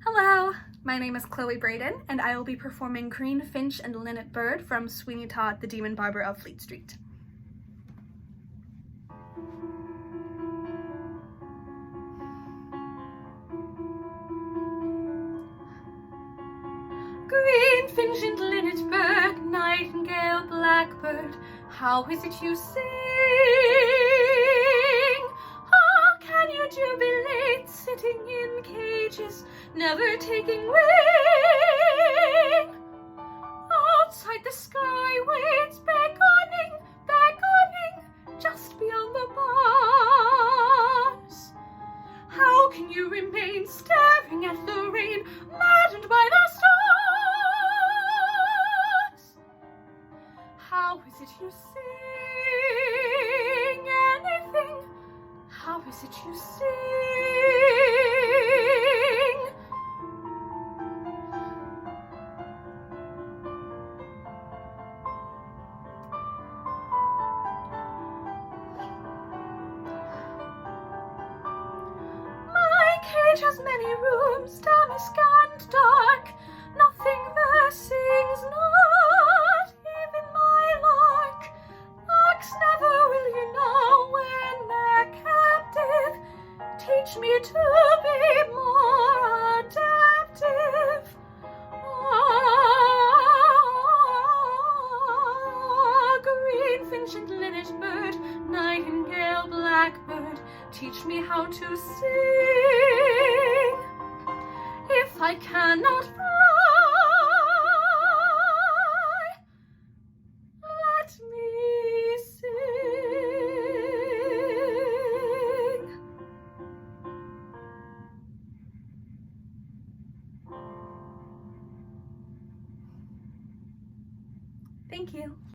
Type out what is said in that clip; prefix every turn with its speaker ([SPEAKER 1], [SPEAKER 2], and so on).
[SPEAKER 1] Hello, my name is Chloe Braden, and I will be performing Green Finch and Linnet Bird from Sweeney Todd, the Demon Barber of Fleet Street. Green finch and linnet bird, nightingale, blackbird, how is it you sing? How can you jubilate, sitting in cages, never taking wing? Outside the sky waits beckoning, just beyond the bars. How can you remain staring at the rain, maddened by the stars? How is it you sing anything? How is it you sing? My cage has many rooms, damask and dark. Nothing there sings, not even my lark. Larks never will you know when they're captive. Teach me to be more adaptive. Ah, green finch and linnet bird, nightingale, blackbird, teach me how to sing. If I cannot fly, let me sing. Thank you.